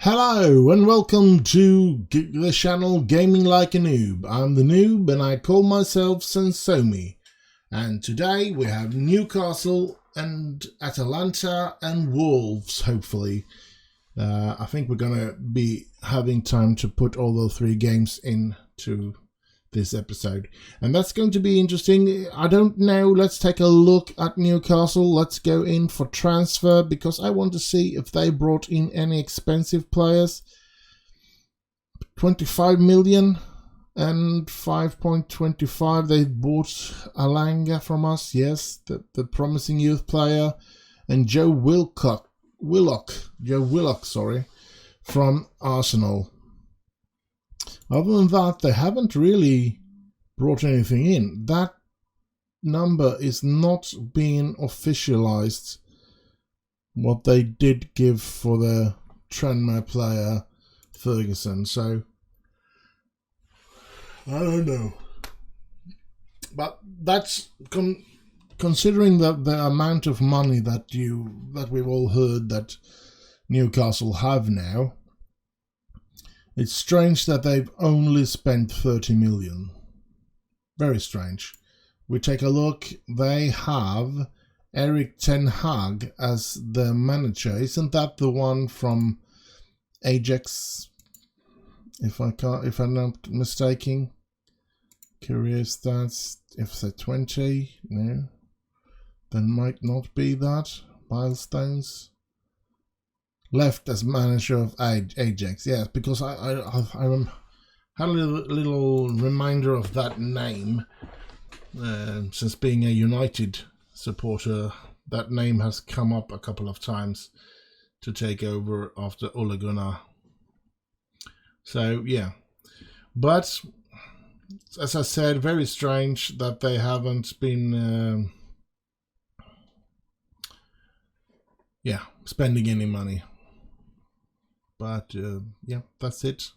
Hello and welcome to the channel Gaming Like a Noob. I'm the Noob and I call myself S01E07. And today we have Newcastle and Atalanta and Wolves, hopefully. I think we're going to be having time to put all those three games into this episode. And that's going to be interesting. I don't know. Let's take a look at Newcastle. Let's go in for transfer because I want to see if they brought in any expensive players. 25 million and 5.25. They bought Alanga from us. Yes, the promising youth player. And Joe Willock, from Arsenal. Other than that, they haven't really brought anything in. That number is not being officialized, what they did give for the Tranmere player Ferguson. So, I don't know. But that's considering that the amount of money that we've all heard that Newcastle have now. It's strange that they've only spent 30 million. Very strange. We take a look. They have Erik ten Hag as the manager. Isn't that the one from Ajax? If I'm not mistaken. Career stats. FC 20. No. Then might not be that. Milestones. Left as manager of Ajax, yes, because I had a little reminder of that name. Since being a United supporter, that name has come up a couple of times to take over after Ole Gunnar. So, yeah. But, as I said, very strange that they haven't been spending any money. But, yeah, that's it.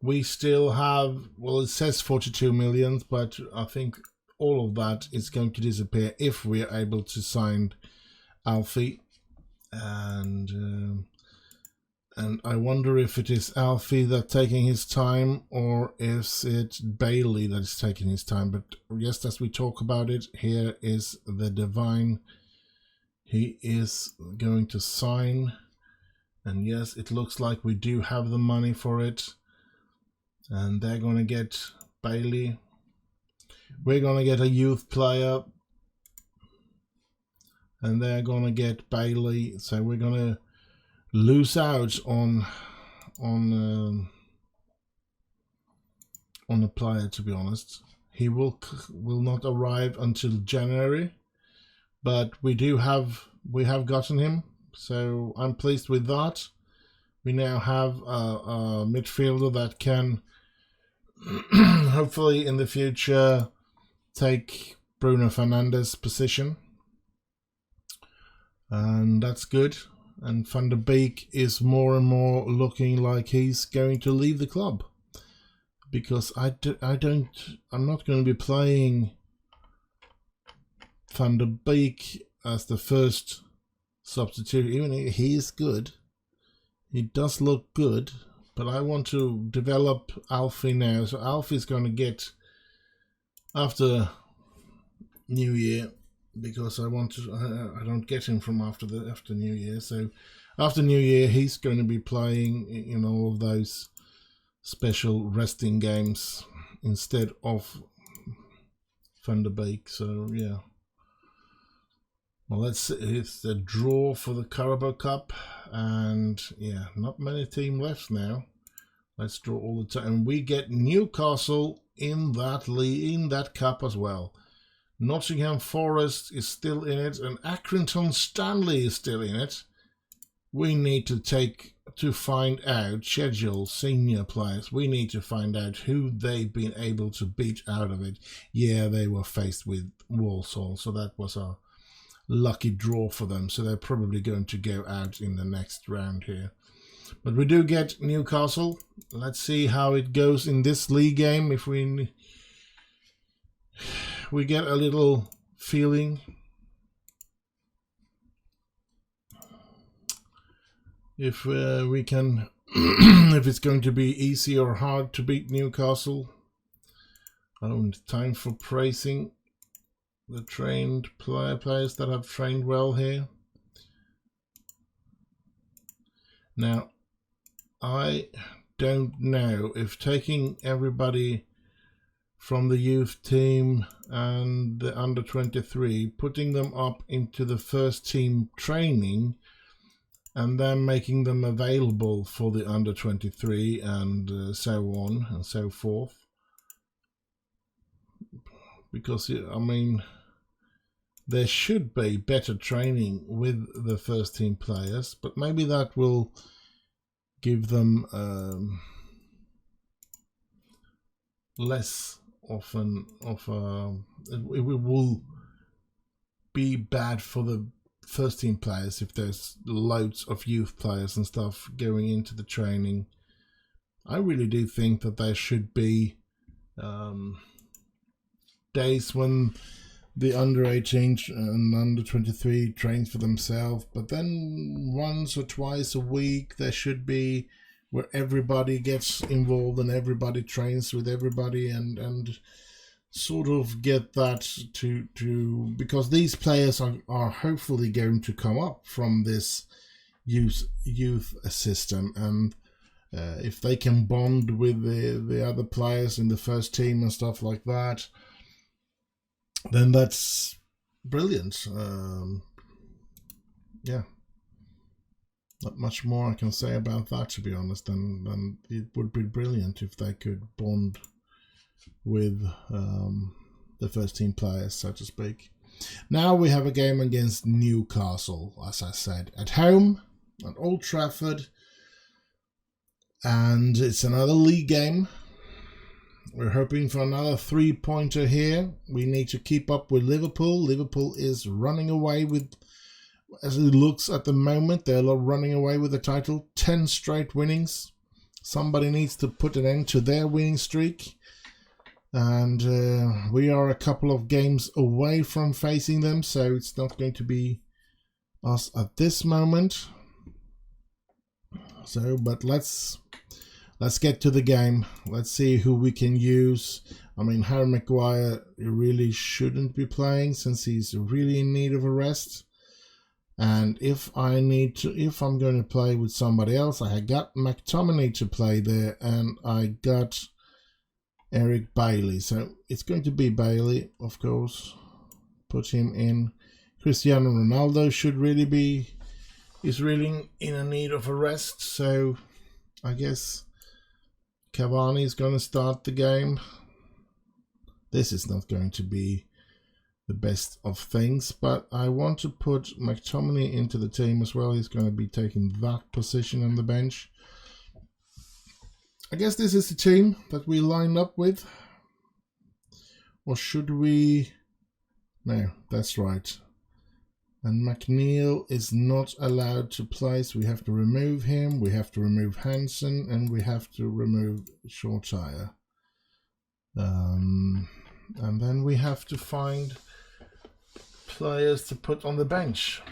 We still have, well, it says 42 million, but I think all of that is going to disappear if we are able to sign Alfie. And I wonder if it is Alfie that's taking his time or is it Bailey that is taking his time. But just as we talk about it, here is the Divine. He is going to sign. And yes, it looks like we do have the money for it. And they're going to get Bailey. We're going to get a youth player. And they're going to get Bailey. So we're going to lose out on a player, to be honest. He will not arrive until January. But we have gotten him. So I'm pleased with that. We now have a midfielder that can hopefully in the future take Bruno Fernandes' position. And that's good. And Van der Beek is more and more looking like he's going to leave the club. Because I'm not going to be playing Van der Beek as the first substitute. Even he is good, he does look good, but I want to develop Alfie now. So Alfie's going to get after New Year because I don't get him from after New Year. So after New Year he's going to be playing in all of those special resting games instead of Van der Beek. So yeah. Well, it's the draw for the Carabao Cup, and yeah, not many teams left now. Let's draw all the time, and we get Newcastle in that cup as well. Nottingham Forest is still in it, and Accrington Stanley is still in it. We need to find out schedule senior players. We need to find out who they've been able to beat out of it. Yeah, they were faced with Walsall, so that was a lucky draw for them, so they're probably going to go out in the next round here. But we do get Newcastle. Let's see how it goes in this league game. If we get a little feeling. if we can, if it's going to be easy or hard to beat Newcastle. Time for praising the trained players that have trained well here. Now, I don't know if taking everybody from the youth team and the under 23, putting them up into the first team training and then making them available for the under 23 and so on and so forth. Because, I mean, there should be better training with the first team players, but maybe that will give them less often it will be bad for the first team players if there's loads of youth players and stuff going into the training. I really do think that there should be days when the under 18 and under 23 train for themselves, but then once or twice a week there should be where everybody gets involved and everybody trains with everybody and sort of get that to because these players are hopefully going to come up from this youth system, and if they can bond with the other players in the first team and stuff like that, then that's brilliant. Yeah, not much more I can say about that, to be honest, than it would be brilliant if they could bond with the first team players, so to speak. Now we have a game against Newcastle, as I said, at home at Old Trafford, and it's another league game. We're hoping for another 3-pointer here. We need to keep up with Liverpool. Liverpool is running away with, as it looks at the moment, they're running away with the title. 10 straight winnings. Somebody needs to put an end to their winning streak. And we are a couple of games away from facing them, so it's not going to be us at this moment. So, but let's get to the game. Let's see who we can use. I mean, Harry Maguire really shouldn't be playing since he's really in need of a rest. And if I'm going to play with somebody else, I got McTominay to play there, and I got Eric Bailey. So it's going to be Bailey, of course. Put him in. Cristiano Ronaldo is really in a need of a rest. So I guess Cavani is going to start the game. This is not going to be the best of things, but I want to put McTominay into the team as well. He's going to be taking that position on the bench. I guess this is the team that we lined up with. Or should we? No, that's right. And McNeil is not allowed to play, so we have to remove him. We have to remove Hansen, and we have to remove Shortire. And then we have to find players to put on the bench.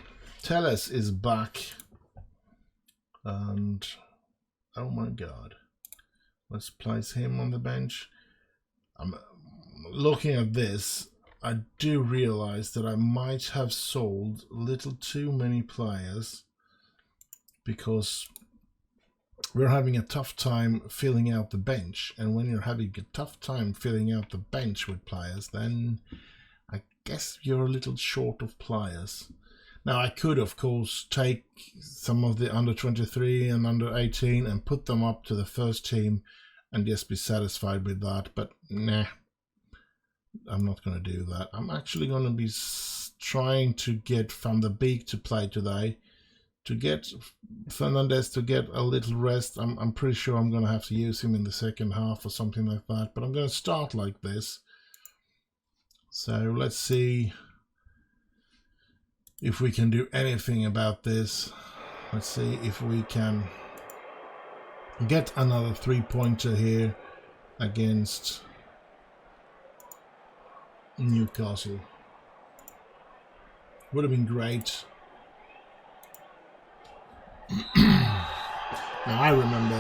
Telles is back. And oh my god. Let's place him on the bench. I'm looking at this. I do realize that I might have sold a little too many players because we're having a tough time filling out the bench. And when you're having a tough time filling out the bench with players, then I guess you're a little short of players. Now, I could, of course, take some of the under 23 and under 18 and put them up to the first team and just be satisfied with that. But nah. I'm not going to do that. I'm actually going to be trying to get Van der Beek to play today, to get Fernandes to get a little rest. I'm pretty sure I'm going to have to use him in the second half or something like that, but I'm going to start like this. So let's see if we can do anything about this. Let's see if we can get another 3-pointer here against Newcastle. Would have been great. Now, I remember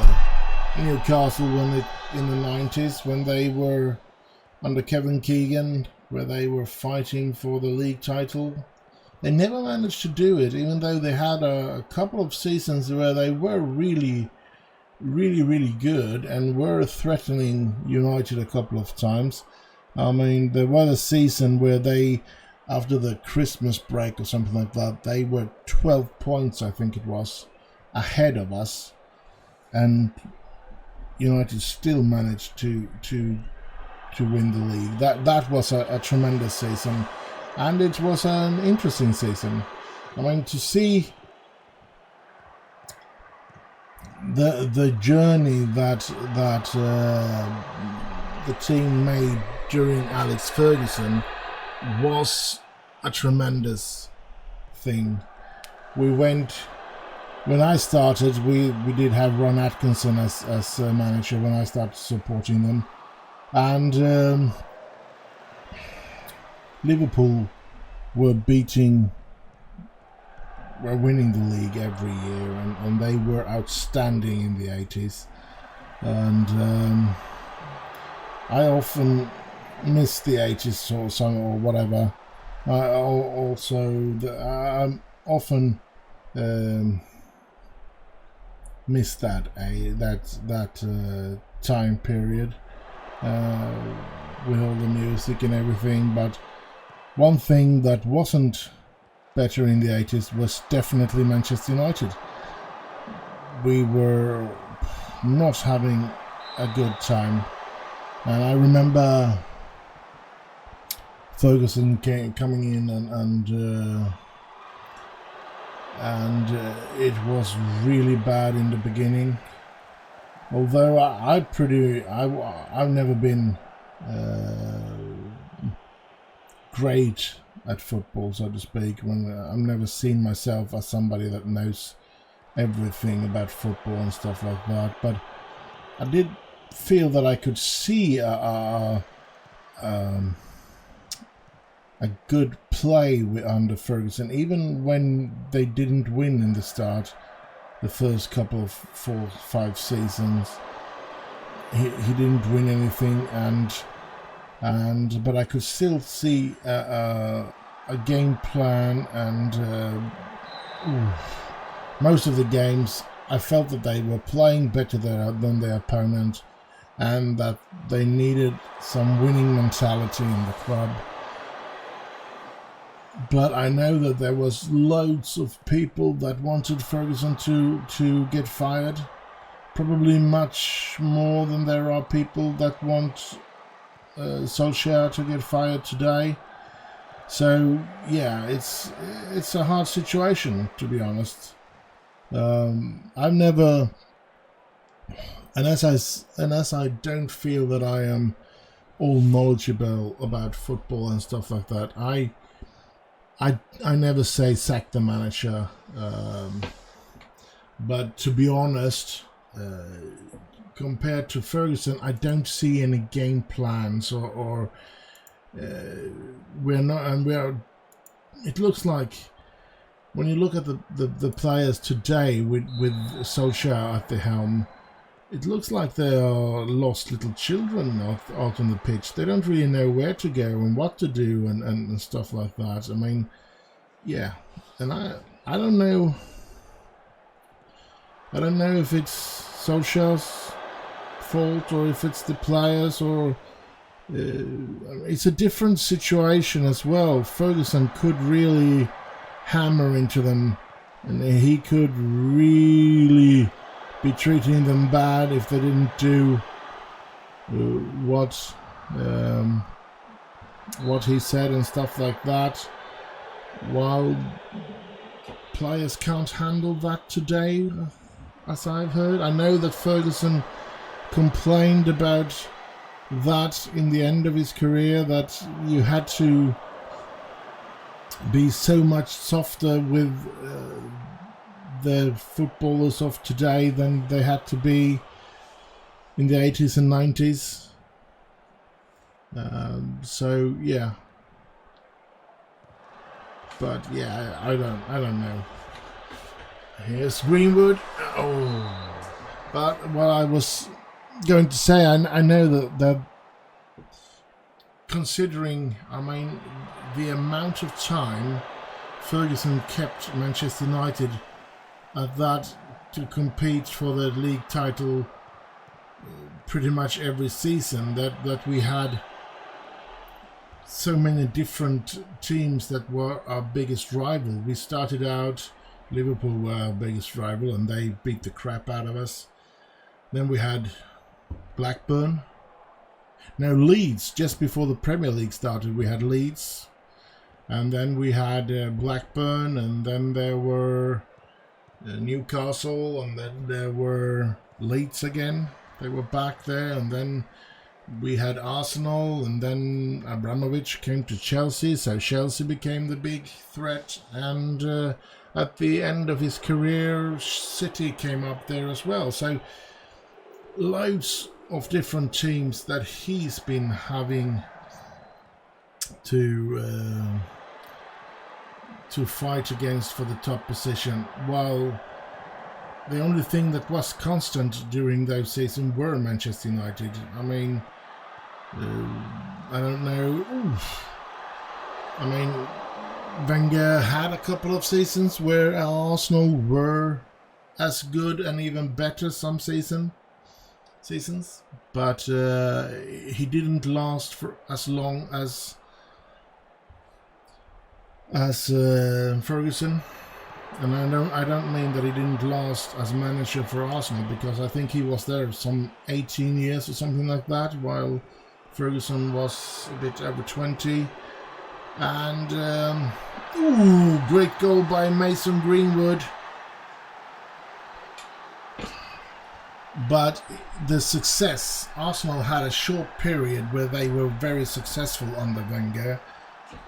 Newcastle in the 90s when they were under Kevin Keegan, where they were fighting for the league title. They never managed to do it, even though they had a couple of seasons where they were really good and were threatening United a couple of times. I mean, there was a season where they, after the Christmas break or something like that, they were 12 points, I think it was, ahead of us, and United still managed to win the league. That was a tremendous season, and it was an interesting season. I mean, to see the journey that the team made during Alex Ferguson was a tremendous thing. When I started, we did have Ron Atkinson as manager when I started supporting them, and Liverpool were winning the league every year, and they were outstanding in the 80s. And I often miss the 80s or whatever. I often miss that time period with all the music and everything. But one thing that wasn't better in the 80s was definitely Manchester United. We were not having a good time, and I remember Ferguson coming in and it was really bad in the beginning. Although I've never been great at football, so to speak. I've never seen myself as somebody that knows everything about football and stuff like that. But I did feel that I could see a good play under Ferguson, even when they didn't win in the start. The first couple of 4-5 seasons, he didn't win anything, but I could still see a game plan, and most of the games I felt that they were playing better than their opponent, and that they needed some winning mentality in the club. But I know that there was loads of people that wanted Ferguson to get fired, probably much more than there are people that want Solskjaer to get fired today. So yeah, it's a hard situation, to be honest. I've never, and as I don't feel that I am all knowledgeable about football and stuff like that, I never say sack the manager, but to be honest, compared to Ferguson, I don't see any game plans or we're not, and we are. It looks like when you look at the players today with Solskjaer at the helm, it looks like they are lost little children out on the pitch. They don't really know where to go and what to do and stuff like that. I mean, yeah, and I don't know. I don't know if it's Solskjaer's fault or if it's the players, or it's a different situation as well. Ferguson could really hammer into them, and he could really be treating them bad if they didn't do what he said and stuff like that, while players can't handle that today, as I've heard. I know that Ferguson complained about that in the end of his career, that you had to be so much softer with the footballers of today than they had to be in the 80s and 90s. So yeah, but yeah, I don't know. Here's Greenwood. Oh, But what I was going to say, I know that considering, I mean, the amount of time Ferguson kept Manchester United at that to compete for the league title pretty much every season, that we had so many different teams that were our biggest rival. We started out, Liverpool were our biggest rival and they beat the crap out of us. Then we had Blackburn. Now Leeds, just before the Premier League started, we had Leeds. And then we had Blackburn, and then there were Newcastle, and then there were Leeds again. They were back there, and then we had Arsenal, and then Abramovich came to Chelsea, so Chelsea became the big threat. And at the end of his career, City came up there as well. So loads of different teams that he's been having to fight against for the top position, while the only thing that was constant during those seasons were Manchester United. I mean, I don't know. Oof. I mean, Wenger had a couple of seasons where Arsenal were as good and even better some seasons, but he didn't last for as long as Ferguson. And I don't mean that he didn't last as manager for Arsenal, because I think he was there some 18 years or something like that, while Ferguson was a bit over 20. And great goal by Mason Greenwood. But the success, Arsenal had a short period where they were very successful under Wenger,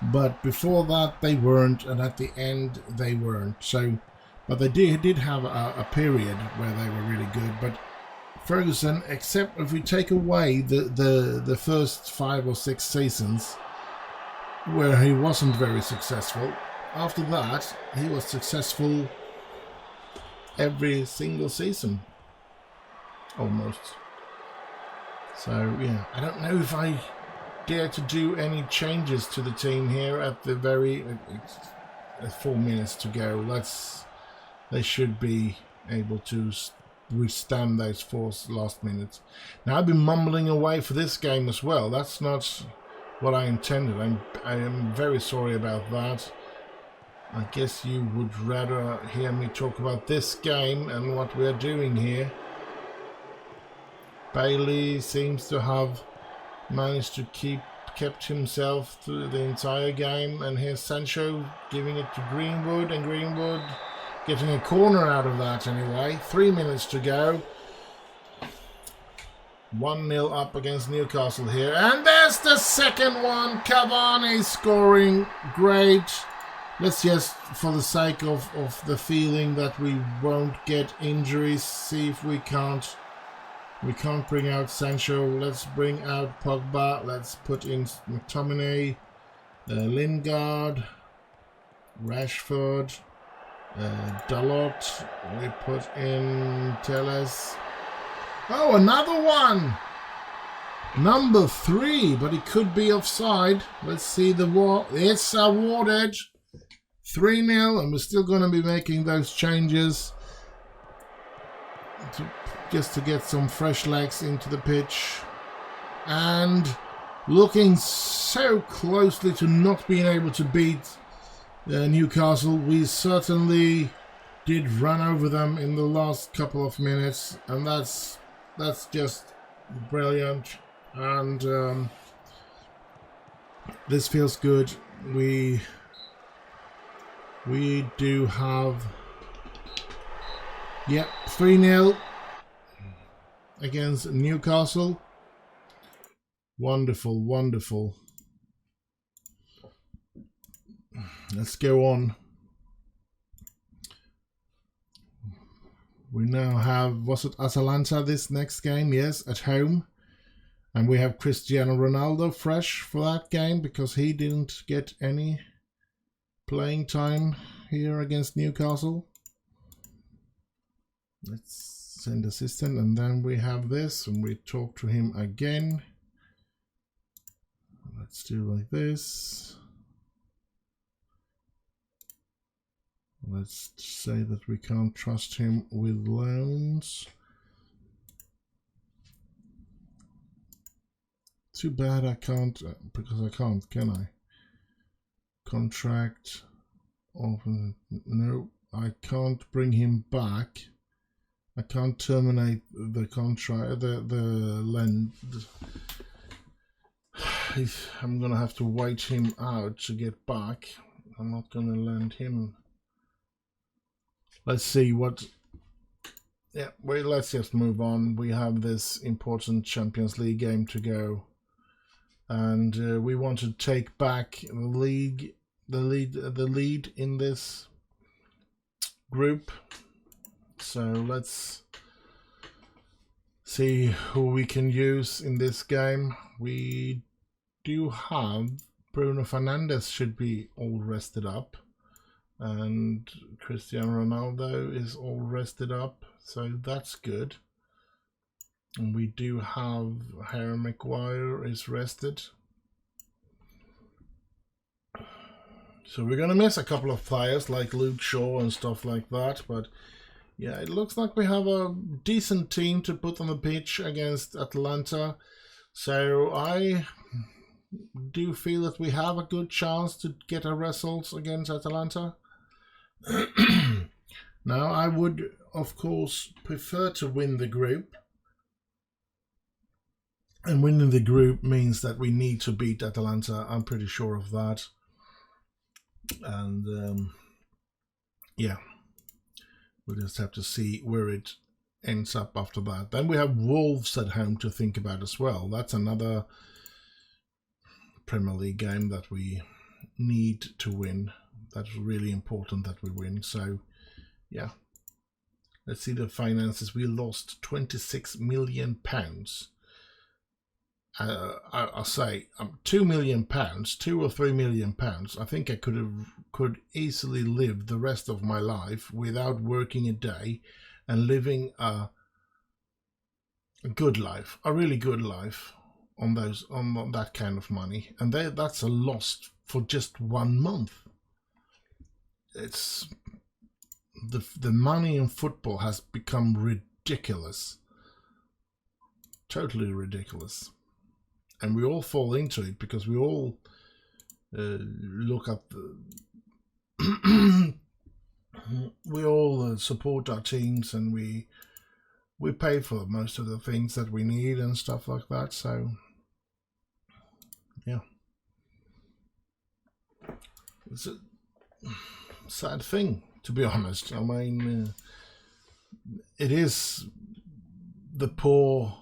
but before that they weren't, and at the end they weren't. So, but they did have a period where they were really good. But Ferguson, except if we take away the first 5 or 6 seasons where he wasn't very successful, after that he was successful every single season. Almost. So yeah, I don't know if I dare to do any changes to the team here at the very 4 minutes to go. They should be able to withstand those 4 last minutes. Now I've been mumbling away for this game as well. That's not what I intended. I am very sorry about that. I guess you would rather hear me talk about this game and what we are doing here. Bailey seems to have managed to kept himself through the entire game, and here's Sancho giving it to Greenwood, and Greenwood getting a corner out of that anyway. 3 minutes to go. 1-0 up against Newcastle here, and there's the second one. Cavani scoring. Great. Let's just, for the sake of the feeling that we won't get injuries, see if we can't bring out Sancho. Let's bring out Pogba. Let's put in McTominay, Lingard, Rashford, Dalot. We put in Telles. Oh, another one! Number 3, but it could be offside. Let's see the war. It's awarded 3-0, and we're still going to be making those changes just to get some fresh legs into the pitch. And looking so closely to not being able to beat Newcastle. We certainly did run over them in the last couple of minutes, and that's just brilliant. And this feels good. We do have 3-0 against Newcastle. Wonderful, wonderful. Let's go on. We now have, was it Atalanta this next game? Yes, at home. And we have Cristiano Ronaldo fresh for that game because he didn't get any playing time here against Newcastle. Let's send assistant, and then we have this, and we talk to him again. Let's do like this. Let's say that we can't trust him with loans. Too bad I can't, because I can't, can I? Contract. No, I can't bring him back. I can't terminate the contract, the lend. I'm gonna have to wait him out to get back. I'm not gonna lend him. Let's see what. Yeah, wait. Let's just move on. We have this important Champions League game to go, and we want to take back the lead in this group. So let's see who we can use in this game. We do have Bruno Fernandes should be all rested up, and Cristiano Ronaldo is all rested up, so that's good. And we do have Harry Maguire is rested. So we're going to miss a couple of players like Luke Shaw and stuff like that, but yeah, it looks like we have a decent team to put on the pitch against Atalanta. So I do feel that we have a good chance to get a result against Atalanta. Now, I would, of course, prefer to win the group. And winning the group means that we need to beat Atalanta. I'm pretty sure of that. And yeah, we'll just have to see where it ends up after that. Then we have Wolves at home to think about as well. That's another Premier League game that we need to win. That's really important that we win. So yeah, let's see the finances. We lost £26 million. I'll say £2 million, £2 or £3 million. I think I could easily live the rest of my life without working a day and living a good life, a really good life on that kind of money. And that's a loss for just 1 month. It's the money in football has become ridiculous, totally ridiculous. And we all fall into it because we all look at we all support our teams, and we pay for most of the things that we need and stuff like that. So yeah, it's a sad thing, to be honest. I mean, it is the poor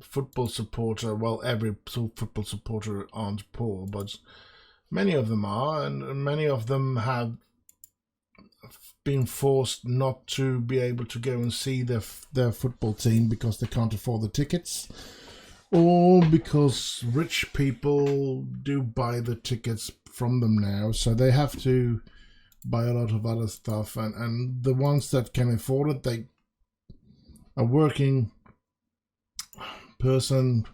football supporter. Well, every football supporter aren't poor, but many of them are, and many of them have been forced not to be able to go and see their football team because they can't afford the tickets, or because rich people do buy the tickets from them now, so they have to buy a lot of other stuff, and the ones that can afford it, they are working person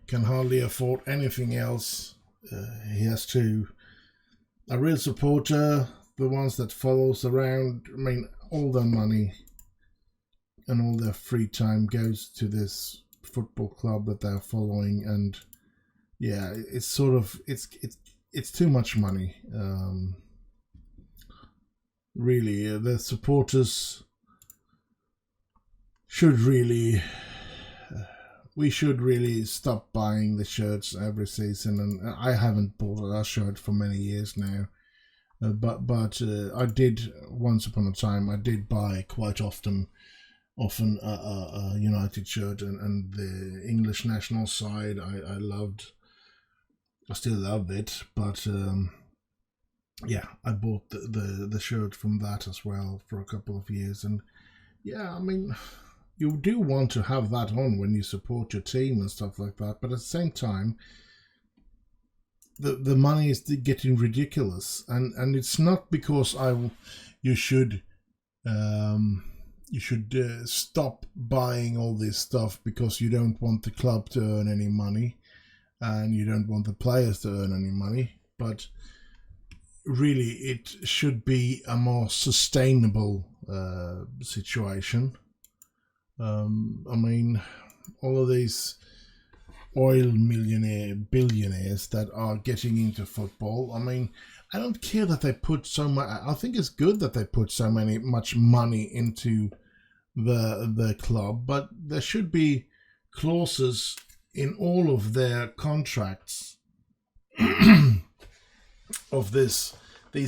can hardly afford anything else. He has to, a real supporter, the ones that follows around, I mean, all their money and all their free time goes to this football club that they're following, and yeah, it's sort of, it's too much money. Really, the supporters should really, we should really stop buying the shirts every season, and I haven't bought a shirt for many years now. But I did, once upon a time, I did buy quite often a United shirt, and the English national side I loved. I still love it, but yeah, I bought the shirt from that as well for a couple of years, and yeah, I mean, you do want to have that on when you support your team and stuff like that, but at the same time, the money is getting ridiculous, and it's not because you should you should stop buying all this stuff because you don't want the club to earn any money and you don't want the players to earn any money. But really, it should be a more sustainable situation. I mean, all of these oil billionaires that are getting into football, I mean, I don't care that they put so much. I think it's good that they put so much money into the club, but there should be clauses in all of their contracts of these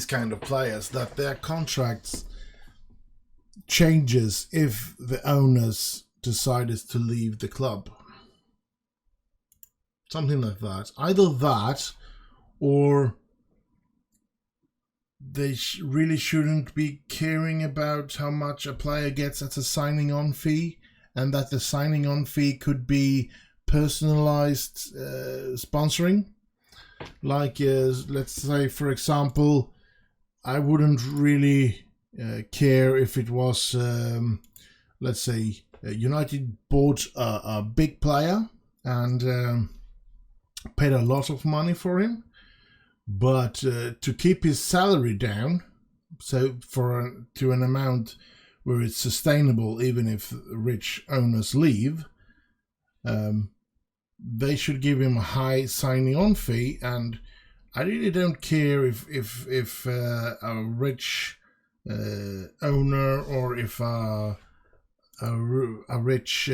kind of players, that their contracts changes if the owners decided to leave the club. Something like that. Either that, or they really shouldn't be caring about how much a player gets as a signing-on fee, and that the signing-on fee could be personalized sponsoring. Like, let's say, for example, I wouldn't really care if it was, let's say, United bought a big player and paid a lot of money for him, but to keep his salary down, so to an amount where it's sustainable even if rich owners leave, they should give him a high signing on fee. And I really don't care if a rich owner, or if a rich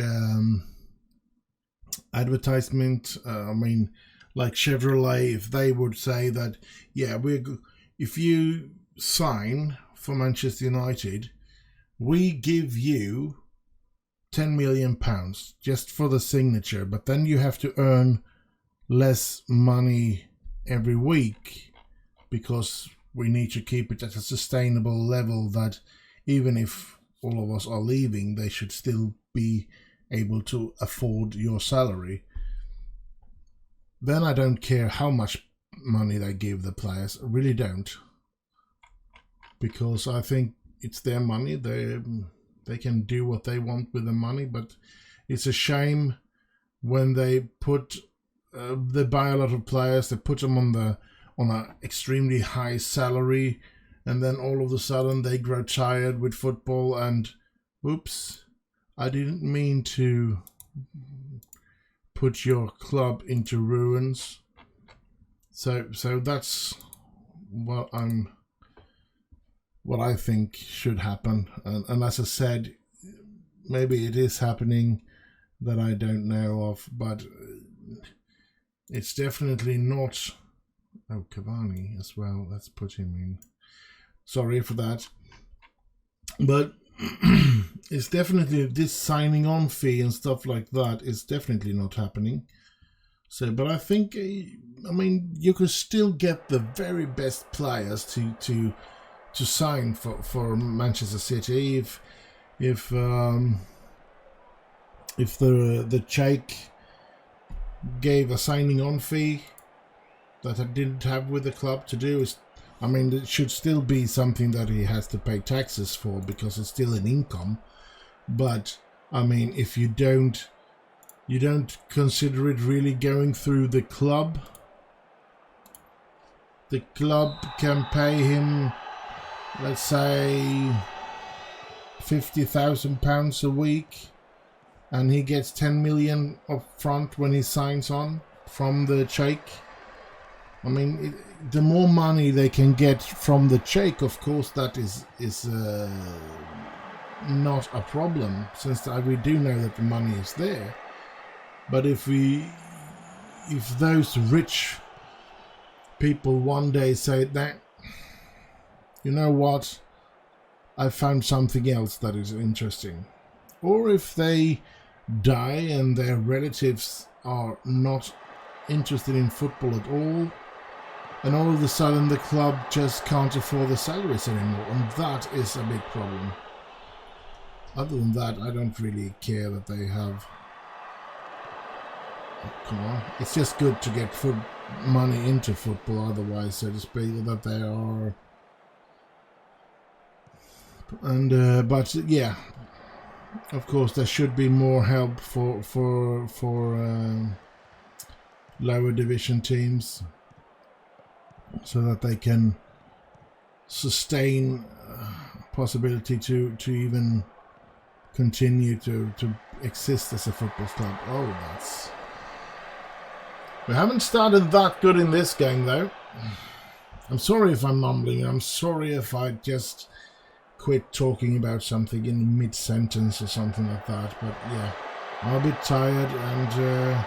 advertisement, I mean, like Chevrolet, if they would say that, yeah, if you sign for Manchester United, we give you £10 million just for the signature, but then you have to earn less money every week because we need to keep it at a sustainable level, that even if all of us are leaving, they should still be able to afford your salary. Then I don't care how much money they give the players. I really don't. Because I think it's their money. They can do what they want with the money, but it's a shame when they they buy a lot of players, they put them on an extremely high salary, and then all of a sudden they grow tired with football and oops, I didn't mean to put your club into ruins. So that's what I think should happen. And as I said, maybe it is happening that I don't know of, but it's definitely not. Oh, Cavani as well. Let's put him in. Sorry for that. But it's definitely, this signing on fee and stuff like that is definitely not happening. So, but I think, I mean, you could still get the very best players to sign for Manchester City if the Sheikh gave a signing on fee that I didn't have with the club to do. I mean, it should still be something that he has to pay taxes for because it's still an income. But I mean, if you don't consider it really going through the club can pay him, let's say, £50,000 a week, and he gets 10 million up front when he signs on from the Sheikh. I mean, the more money they can get from the Sheikh, of course, that is not a problem, since we do know that the money is there. But if those rich people one day say that, you know what, I found something else that is interesting, or if they die and their relatives are not interested in football at all, and all of a sudden the club just can't afford the salaries anymore, and that is a big problem. Other than that, I don't really care that they have. Oh, come on, it's just good to get money into football, otherwise, so to speak, that they are. And but yeah, of course, there should be more help for lower division teams, so that they can sustain possibility to even continue to exist as a football club. Oh, that's... We haven't started that good in this game, though. I'm sorry if I'm mumbling. I'm sorry if I just quit talking about something in mid-sentence or something like that. But yeah, I'm a bit tired and a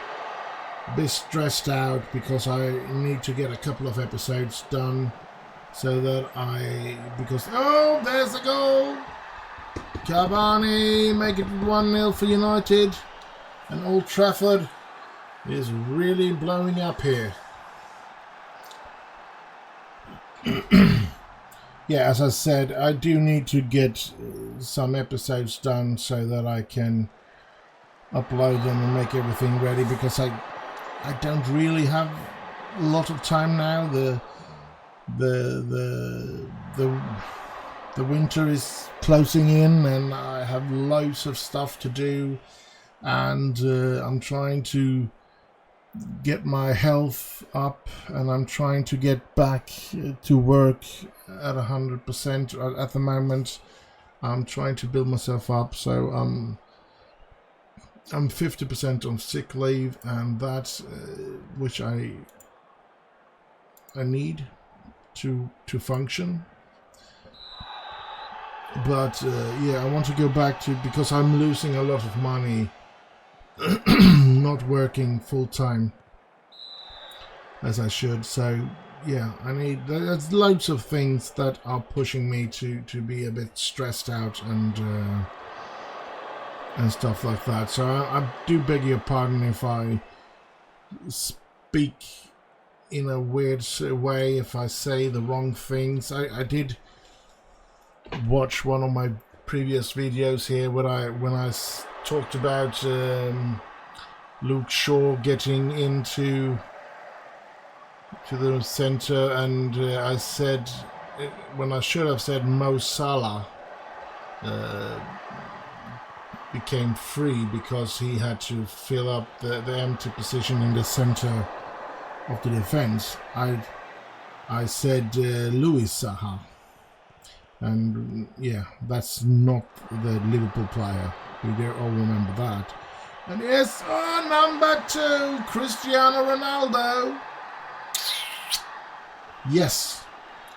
bit stressed out because I need to get a couple of episodes done so that because... Oh, there's a goal! Cavani make it 1-0 for United. And Old Trafford is really blowing up here. Yeah, as I said, I do need to get some episodes done so that I can upload them and make everything ready, because I don't really have a lot of time now. The winter is closing in and I have loads of stuff to do, and I'm trying to get my health up, and I'm trying to get back to work at 100% at the moment. I'm trying to build myself up, so I'm 50% on sick leave, and that's which I need to function. But yeah, I want to go back to, because I'm losing a lot of money not working full time as I should. So yeah, there's loads of things that are pushing me to be a bit stressed out and stuff like that. So I do beg your pardon if I speak in a weird way, if I say the wrong things. I did watch one of my previous videos here when I talked about Luke Shaw getting into the centre, and I said, when I should have said Mo Salah became free because he had to fill up the empty position in the centre of the defence. I said Louis Saha. And yeah, that's not the Liverpool player. We all remember that. And yes, number 2, Cristiano Ronaldo. Yes,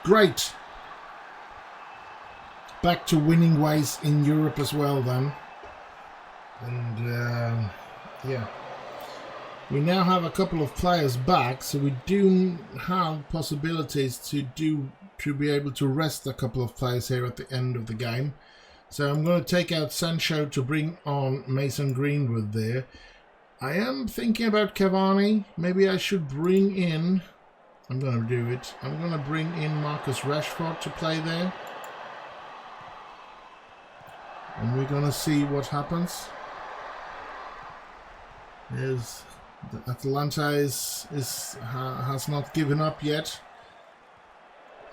great. Back to winning ways in Europe as well then. And yeah, we now have a couple of players back, so we do have possibilities to be able to rest a couple of players here at the end of the game. So I'm going to take out Sancho to bring on Mason Greenwood there. I am thinking about Cavani. Maybe I should bring in... I'm going to do it. I'm going to bring in Marcus Rashford to play there. And we're going to see what happens. Atalanta has not given up yet.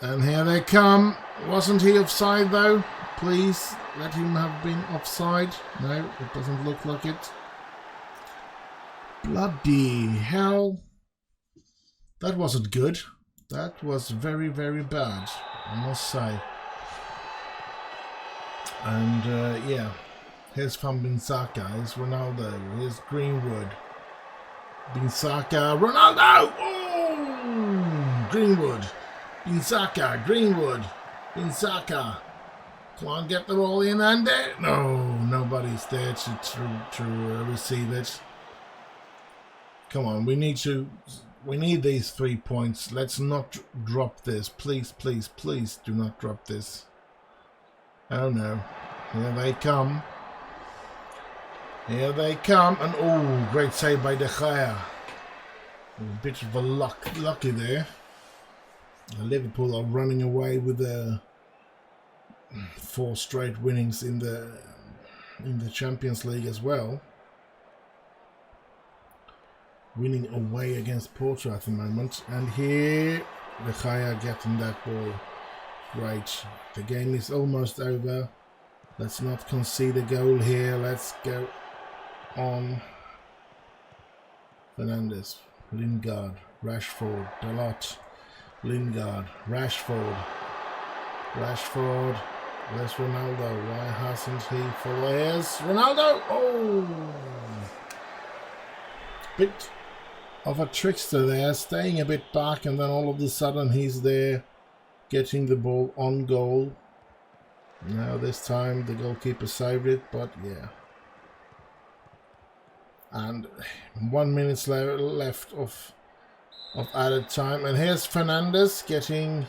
And here they come. Wasn't he offside though? Please let him have been offside. No, it doesn't look like it. Bloody hell. That wasn't good. That was very, very bad, I must say. And yeah, here's Van Bissaka, here's Ronaldo, here's Greenwood. Bissaka, Ronaldo! Oh! Greenwood. Bissaka, Greenwood, Bissaka. Come on, get the ball in, and there. No, nobody's there to receive it. Come on, we need these 3 points. Let's not drop this. Please, please, please do not drop this. Oh no. Here they come. Here they come. And oh, great save by De Gea. A bit of a lucky there. Liverpool are running away with the 4 straight winnings in the Champions League as well. Winning away against Porto at the moment. And here, De Gea getting that ball. Great. The game is almost over. Let's not concede a goal here. Let's go on. Fernandes, Lingard, Rashford, Dalot, Lingard, Rashford, where's Ronaldo? Why hasn't he followed? Here's Ronaldo! Oh! Bit of a trickster there, staying a bit back, and then all of a sudden he's there getting the ball on goal. Now this time the goalkeeper saved it, but yeah. And 1 minute left of added time, and here's Fernandes getting...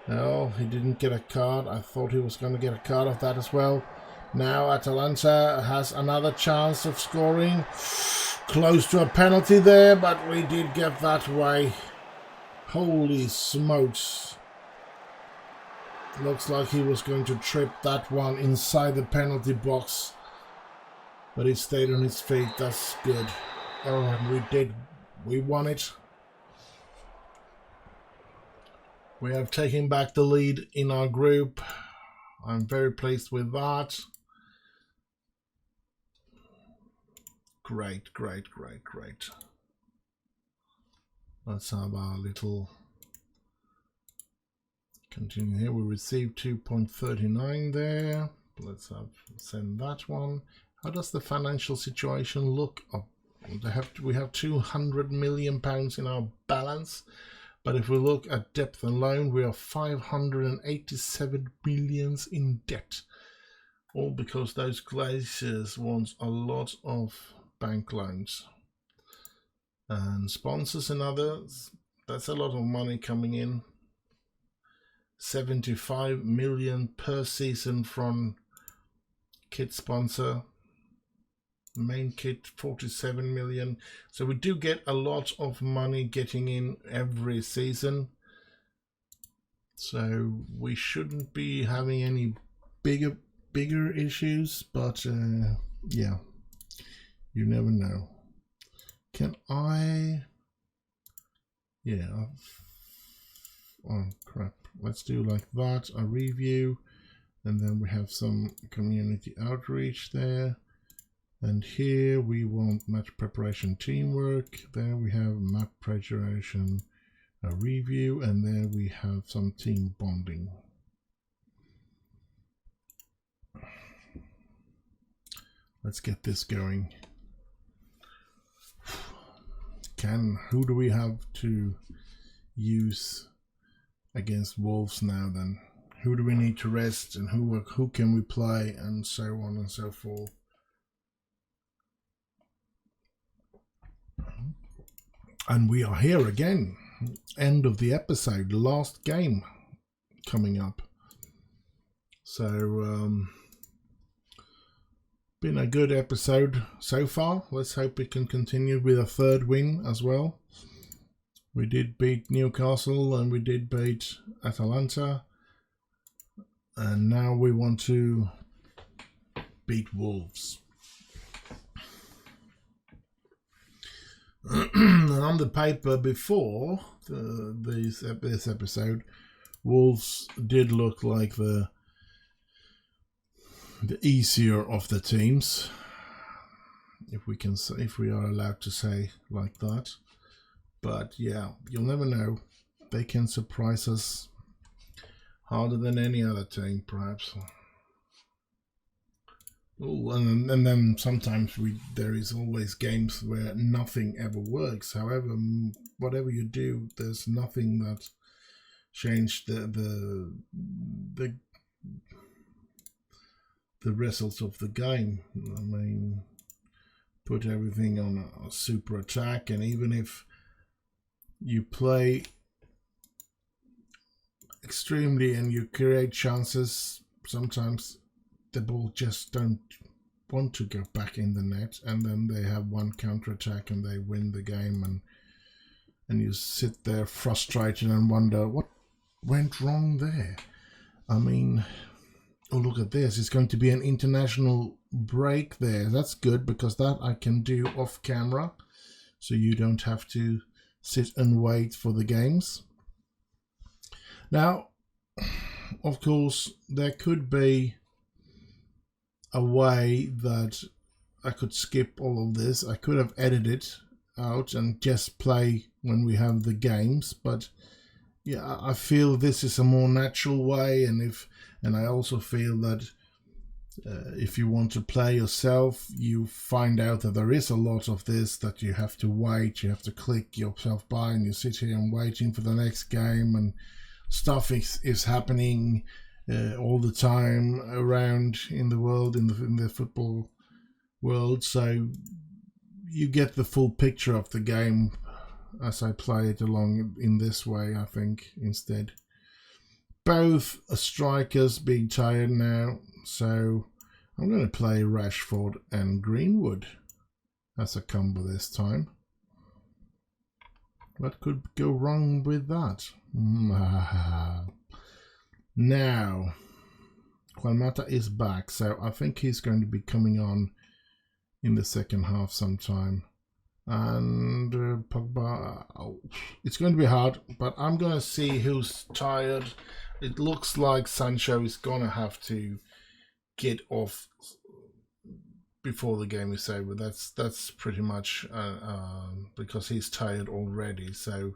No, he didn't get a card. I thought he was going to get a card of that as well. Now Atalanta has another chance of scoring. Close to a penalty there, but we did get that way. Holy smokes. Looks like he was going to trip that one inside the penalty box. But he stayed on his feet. That's good. Oh, and we won it. We have taken back the lead in our group. I'm very pleased with that. Great. Let's have our little continue here. We received 2.39 there. Let's send that one. How does the financial situation look? Oh, we have £200 million in our balance. But if we look at depth and loan, we are 587 million in debt. All because those glaciers want a lot of bank loans. And sponsors and others, that's a lot of money coming in. 75 million per season from kit sponsor. Main kit 47 million, so we do get a lot of money getting in every season, so we shouldn't be having any bigger issues, but yeah, you never know. Can I... yeah, oh crap, let's do like that, a review, and then we have some community outreach there. And here we want match preparation teamwork. There we have map preparation, a review, and there we have some team bonding. Let's get this going. Who do we have to use against Wolves now then? Who do we need to rest, and who can we play, and so on and so forth. And we are here again. End of the episode. Last game coming up. So, been a good episode so far. Let's hope it can continue with a third win as well. We did beat Newcastle and we did beat Atalanta. And now we want to beat Wolves. And on the paper before this episode, Wolves did look like the easier of the teams, if we are allowed to say like that. But yeah, you'll never know. They can surprise us harder than any other team, perhaps. Oh, and then sometimes there is always games where nothing ever works. However, whatever you do, there's nothing that changed the results of the game. I mean, put everything on a super attack, and even if you play extremely and you create chances, sometimes the ball just don't want to go back in the net, and then they have one counter-attack and they win the game, and you sit there frustrated and wonder what went wrong there. I mean, oh, look at this. It's going to be an international break there. That's good, because that I can do off camera, so you don't have to sit and wait for the games. Now, of course, there could be a way that I could skip all of this. I could have edited it out and just play when we have the games, but yeah, I feel this is a more natural way, and I also feel that if you want to play yourself, you find out that there is a lot of this that you have to wait, you have to click yourself by, and you sit here and waiting for the next game, and stuff is happening all the time around in the world, in the football world. So you get the full picture of the game as I play it along in this way, I think, instead. Both strikers being tired now, so I'm going to play Rashford and Greenwood as a combo this time. What could go wrong with that? Now, Juan Mata is back, so I think he's going to be coming on in the second half sometime. And Pogba, it's going to be hard, but I'm going to see who's tired. It looks like Sancho is going to have to get off before the game is over. That's pretty much because he's tired already, so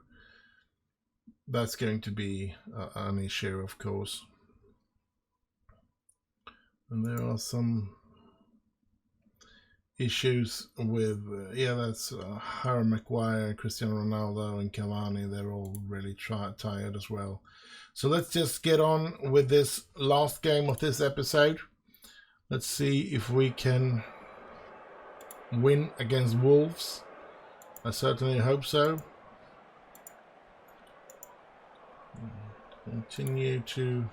that's going to be an issue, of course. And there are some issues with that's Harry Maguire, Cristiano Ronaldo and Cavani. They're all really tired as well. So let's just get on with this last game of this episode. Let's see if we can win against Wolves. I certainly hope so. Continue to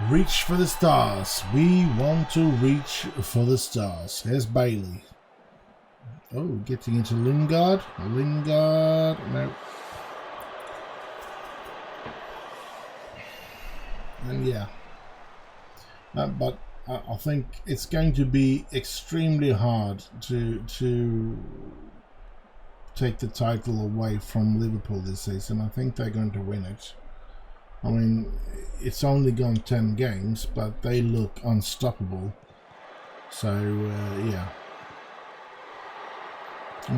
reach for the stars. We want to reach for the stars. Here's Bailey. Oh, getting into Lingard. Lingard. No. And yeah. But I think it's going to be extremely hard to take the title away from Liverpool this season. I think they're going to win it. I mean, it's only gone 10 games, but they look unstoppable. So, yeah.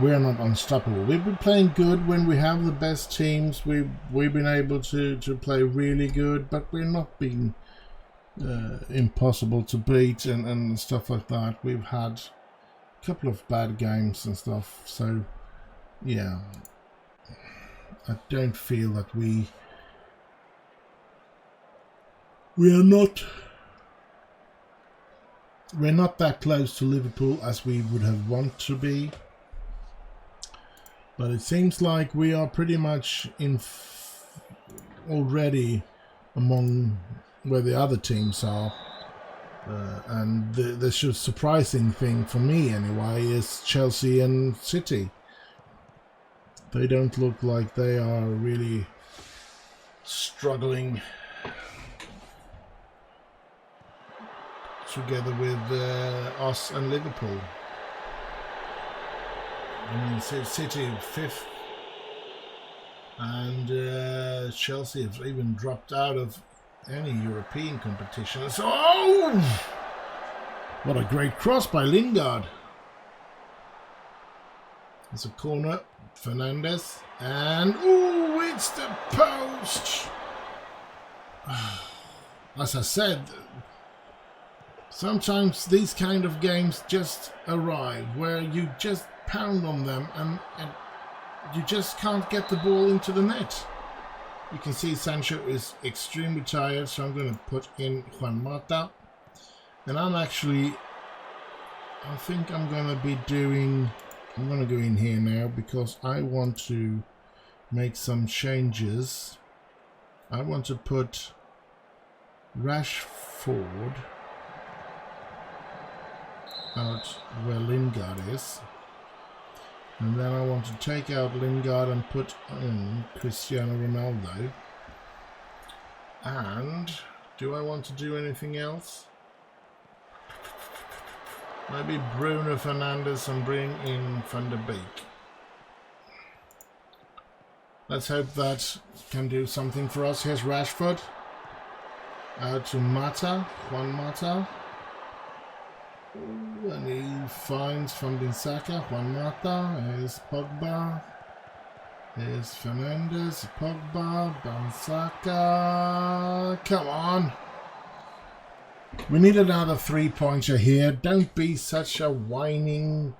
We're not unstoppable. We've been playing good when we have the best teams. We've been able to play really good, but we're not being impossible to beat and stuff like that. We've had a couple of bad games and stuff. So, yeah. I don't feel that we're not that close to Liverpool as we would have want to be, but it seems like we are pretty much already among where the other teams are, and the surprising thing for me anyway is Chelsea and City. They don't look like they are really struggling together with us and Liverpool. I mean, City 5th, and Chelsea have even dropped out of any European competition. So, oh! What a great cross by Lingard. It's a corner, Fernandes, and oh, it's the post! As I said, sometimes these kind of games just arrive where you just pound on them and you just can't get the ball into the net. You can see Sancho is extremely tired, so I'm going to put in Juan Mata. And I think I'm going to go in here now because I want to make some changes. I want to put Rashford out where Lingard is, and then I want to take out Lingard and put in Cristiano Ronaldo. And do I want to do anything else? Maybe Bruno Fernandes and bring in Van der Beek. Let's hope that can do something for us. Here's Rashford. Out to Mata, Juan Mata. Ooh, and he finds Van Bissaka, Juan Mata. Here's Pogba. Here's Fernandes, Pogba, Bissaka. Come on. We need another 3-pointer here. Don't be such a whining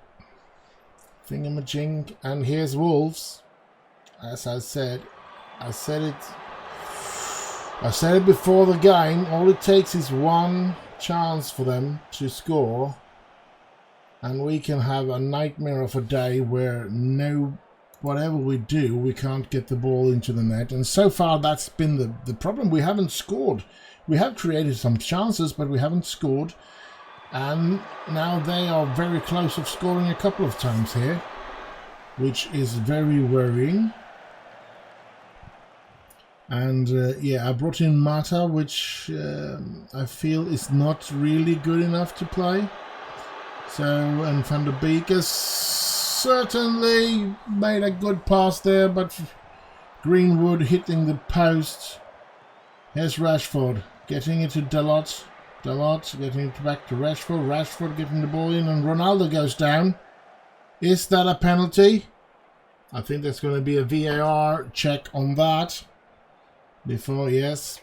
thingamajig. And here's Wolves. As I said it before the game. All it takes is one chance for them to score, and we can have a nightmare of a day where whatever we do, we can't get the ball into the net. And so far, that's been the problem. We haven't scored. We have created some chances, but we haven't scored. And now they are very close of scoring a couple of times here, which is very worrying. And yeah, I brought in Mata, which I feel is not really good enough to play. So, and Van der Beek has certainly made a good pass there, but Greenwood hitting the post. Here's Rashford, getting it to Dalot. Dalot getting it back to Rashford. Rashford getting the ball in, and Ronaldo goes down. Is that a penalty? I think there's going to be a VAR check on that. Before, yes.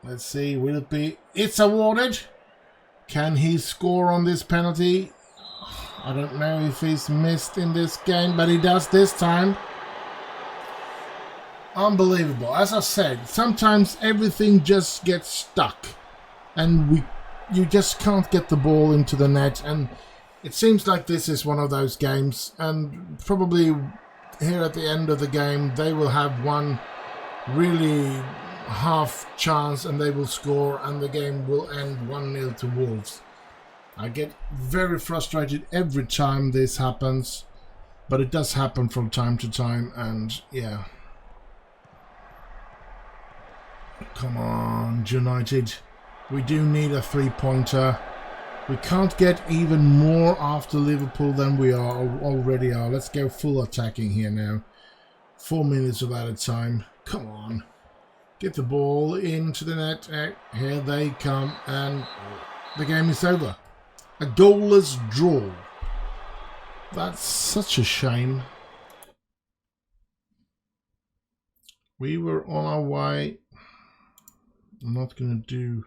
Let's see, will it be? It's awarded. Can he score on this penalty? I don't know if he's missed in this game, but he does this time. Unbelievable. As I said, sometimes everything just gets stuck, and you just can't get the ball into the net. And it seems like this is one of those games, and probably here at the end of the game, they will have one really half chance and they will score, and the game will end 1-0 to Wolves. I get very frustrated every time this happens, but it does happen from time to time. And yeah, come on United, we do need a 3-pointer. We can't get even more after Liverpool than we already are. Let's go full attacking here now. 4 minutes of added time. Come on. Get the ball into the net. Here they come, and the game is over. A goalless draw. That's such a shame. We were on our way. I'm not going to do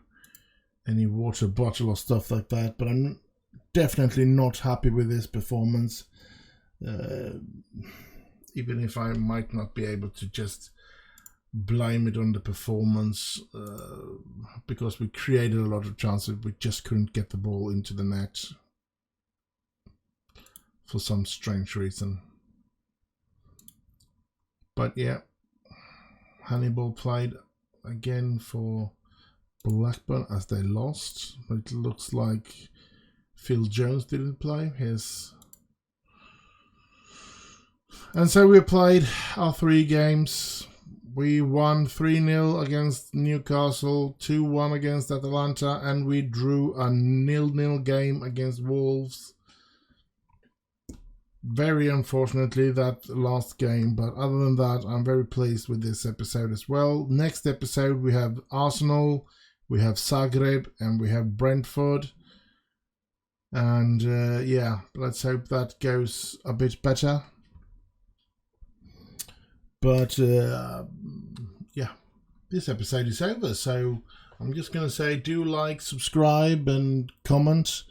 any water bottle or stuff like that, but I'm definitely not happy with this performance. Even if I might not be able to just blame it on the performance, because we created a lot of chances, we just couldn't get the ball into the net for some strange reason. But yeah, Hannibal played again for Blackburn as they lost, but it looks like Phil Jones didn't play. And so we played our 3 games. We won 3-0 against Newcastle, 2-1 against Atalanta, and we drew a 0-0 game against Wolves. Very unfortunately, that last game, but other than that, I'm very pleased with this episode as well. Next episode, we have Arsenal, we have Zagreb, and we have Brentford. And yeah, let's hope that goes a bit better. But yeah, this episode is over, so I'm just going to say do like, subscribe and comment,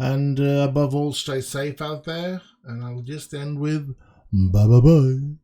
and above all, stay safe out there. And I'll just end with bye bye bye.